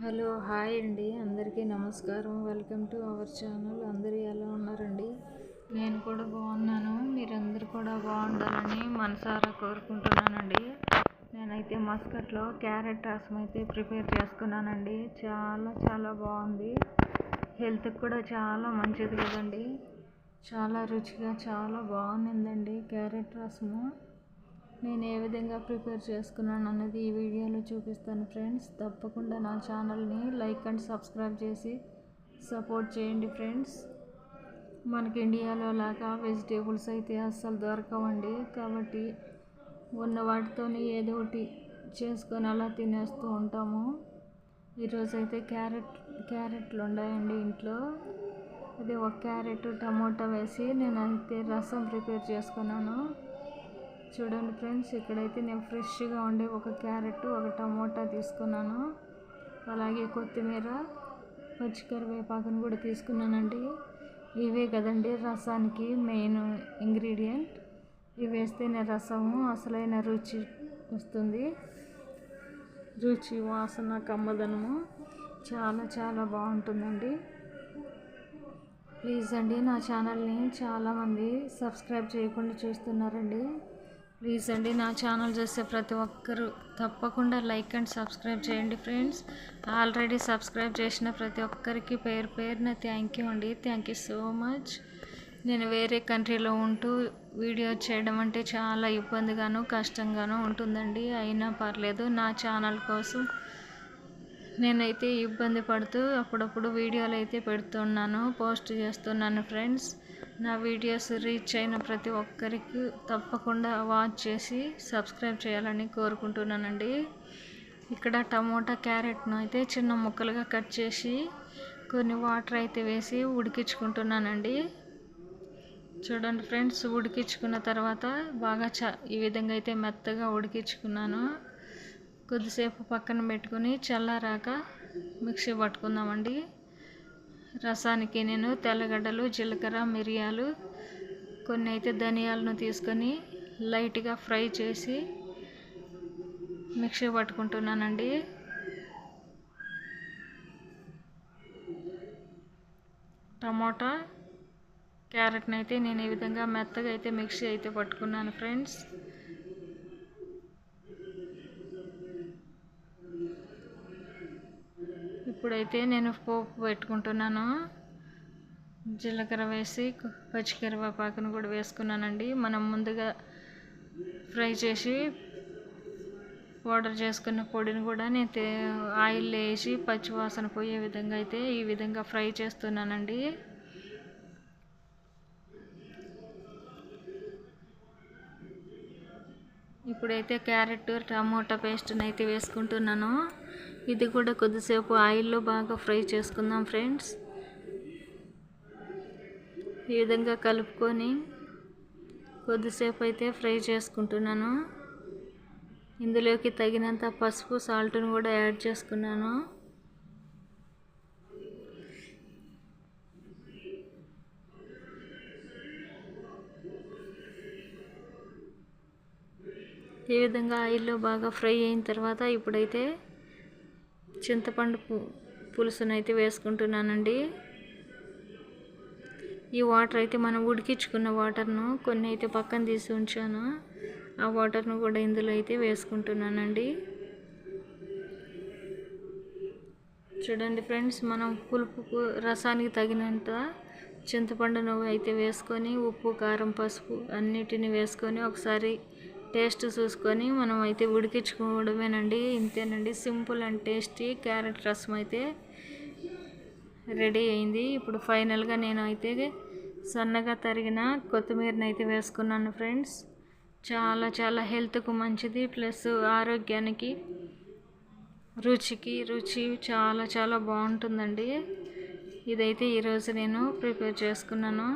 Hello hi అండి, అందరికీ నమస్కారం. Welcome to our channel. అందరూ ఎలా ఉన్నారండి? నేను కూడా బాగున్నాను. మీరందరూ కూడా బాగుండాలని మనసారా కోరుకుంటున్నానండి. నేనైతే మస్కట్లో క్యారెట్ రసం అయితే ప్రిపేర్ చేసుకున్నానండి. చాలా చాలా బాగుంది. హెల్త్కి కూడా చాలా మంచిది కదండి. చాలా రుచిగా చాలా బాగుందండి క్యారెట్ రసము. నేను ఏ విధంగా ప్రిపేర్ చేసుకున్నాను అన్నది ఈ వీడియోలో చూపిస్తాను ఫ్రెండ్స్. తప్పకుండా నా ఛానల్ని లైక్ అండ్ సబ్స్క్రైబ్ చేసి సపోర్ట్ చేయండి ఫ్రెండ్స్. మనకి ఇండియాలో లాగా వెజిటేబుల్స్ అయితే అస్సలు దొరకవండి. కాబట్టి ఉన్న వాటితోనే ఏదో ఒకటి చేసుకొని అలా తినేస్తూ ఉంటాము. ఈరోజు అయితే క్యారెట్లు ఉన్నాయండి ఇంట్లో. అది ఒక క్యారెట్ టమోటా వేసి నేను అయితే రసం ప్రిపేర్ చేసుకున్నాను. చూడండి ఫ్రెండ్స్, ఇక్కడైతే నేను ఫ్రెష్గా ఉండే ఒక క్యారెట్ ఒక టమోటా తీసుకున్నాను. అలాగే కొత్తిమీర పచ్చికరివేపాకును కూడా తీసుకున్నానండి. ఇవే కదండి రసానికి మెయిన్ ఇంగ్రీడియంట్. ఇవి వేస్తేనే రసము అసలైన రుచి వస్తుంది. రుచి వాసన కమ్మదనము చాలా చాలా బాగుంటుందండి. ప్లీజ్ అండి, నా ఛానల్ని చాలామంది సబ్స్క్రైబ్ చేయకుండా చూస్తున్నారండి. ప్లీజ్ అండి, నా ఛానల్ చూసే ప్రతి ఒక్కరూ తప్పకుండా లైక్ అండ్ సబ్స్క్రైబ్ చేయండి ఫ్రెండ్స్. ఆల్రెడీ సబ్స్క్రైబ్ చేసిన ప్రతి ఒక్కరికి పేరు పేరున థ్యాంక్ యూ అండి. Thank you so much. నేను వేరే కంట్రీలో ఉంటూ వీడియో చేయడం అంటే చాలా ఇబ్బందిగాను కష్టంగాను ఉంటుందండి. అయినా పర్లేదు, నా ఛానల్ కోసం నేనైతే ఇబ్బంది పడుతూ అప్పుడప్పుడు వీడియోలు అయితే పెడుతున్నాను, పోస్ట్ చేస్తున్నాను ఫ్రెండ్స్. నా వీడియోస్ రీచ్ అయిన ప్రతి ఒక్కరికి తప్పకుండా వాచ్ చేసి సబ్స్క్రైబ్ చేయాలని కోరుకుంటున్నానండి. ఇక్కడ టమోటా క్యారెట్ను అయితే చిన్న ముక్కలుగా కట్ చేసి కొన్ని వాటర్ అయితే వేసి ఉడికించుకుంటున్నానండి. చూడండి ఫ్రెండ్స్, ఉడికించుకున్న తర్వాత బాగా ఈ విధంగా అయితే మెత్తగా ఉడికించుకున్నాను. కొద్దిసేపు పక్కన పెట్టుకుని చల్లారాక మిక్సీ పట్టుకుందామండి. రసానికి నేను తెల్లగడ్డలు, జీలకర్ర, మిరియాలు, కొన్ని అయితే ధనియాలను తీసుకొని లైట్గా ఫ్రై చేసి మిక్సీ పట్టుకుంటున్నానండి. టమోటా క్యారెట్ని అయితే నేను ఈ విధంగా మెత్తగా అయితే మిక్సీ అయితే పట్టుకున్నాను ఫ్రెండ్స్. ఇప్పుడైతే నేను పోపు పెట్టుకుంటున్నాను. జీలకర్ర వేసి పచ్చికరివేపాకును కూడా వేసుకున్నానండి. మనం ముందుగా ఫ్రై చేసి పౌడర్ చేసుకున్న పొడిని కూడా నేను ఆయిల్లో వేసి పచ్చివాసన పోయే విధంగా అయితే ఈ విధంగా ఫ్రై చేస్తున్నానండి. ఇప్పుడైతే క్యారెట్ టమోటా పేస్ట్ని అయితే వేసుకుంటున్నాను. ఇది కూడా కొద్దిసేపు ఆయిల్లో బాగా ఫ్రై చేసుకుందాం ఫ్రెండ్స్. ఈ విధంగా కలుపుకొని కొద్దిసేపు అయితే ఫ్రై చేసుకుంటున్నాను. ఇందులోకి తగినంత పసుపు, సాల్ట్ను కూడా యాడ్ చేసుకున్నాను. ఈ విధంగా ఆయిల్లో బాగా ఫ్రై అయిన తర్వాత ఇప్పుడైతే చింతపండు పులుసును అయితే వేసుకుంటున్నానండి. ఈ వాటర్ అయితే మనం ఉడికించుకున్న వాటర్ను కొన్ని అయితే పక్కన తీసి ఉంచాను. ఆ వాటర్ను కూడా ఇందులో అయితే వేసుకుంటున్నానండి. చూడండి ఫ్రెండ్స్, మనం పులుపుకు రసానికి తగినంత చింతపండును అయితే వేసుకొని ఉప్పు, కారం, పసుపు అన్నిటిని వేసుకొని ఒకసారి టేస్ట్ చూసుకొని మనం అయితే ఉడికించుకోవడమేనండి. ఇంతేనండి, సింపుల్ అండ్ టేస్టీ క్యారెట్ రసం అయితే రెడీ అయింది. ఇప్పుడు ఫైనల్గా నేను అయితే సన్నగా తరిగిన కొత్తిమీరని అయితే వేసుకున్నాను ఫ్రెండ్స్. చాలా చాలా హెల్త్కు మంచిది, ప్లస్ ఆరోగ్యానికి రుచి చాలా చాలా బాగుంటుందండి. ఇదైతే ఈరోజు నేను ప్రిపేర్ చేసుకున్నాను.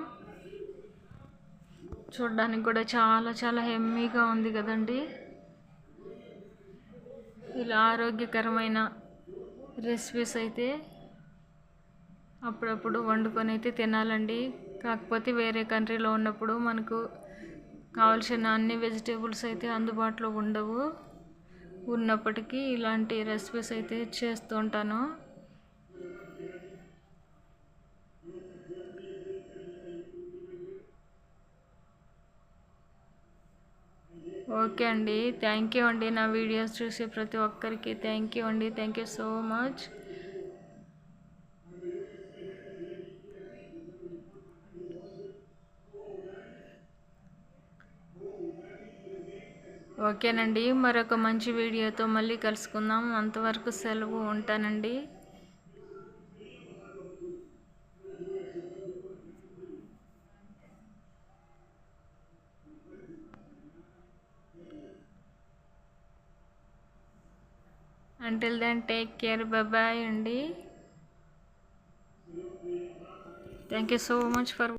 చూడడానికి కూడా చాలా చాలా హెమ్మీగా ఉంది కదండి. ఇలా ఆరోగ్యకరమైన రెసిపీస్ అయితే అప్పుడప్పుడు వండుకొని అయితే తినాలండి. కాకపోతే వేరే కంట్రీలో ఉన్నప్పుడు మనకు కావాల్సిన అన్ని వెజిటేబుల్స్ అయితే అందుబాటులో ఉండవు. ఉన్నప్పటికీ ఇలాంటి రెసిపీస్ అయితే చేస్తూ ఉంటాను. ఓకే అండి, థ్యాంక్ యూ అండి. నా వీడియోస్ చూసే ప్రతి ఒక్కరికి థ్యాంక్ యూ అండి. Thank you so much. ఓకేనండి, మరొక మంచి వీడియోతో మళ్ళీ కలుసుకుందాం. అంతవరకు సెలవు, ఉంటానండి. Until then, take care. Bye bye అండి. Thank you so much for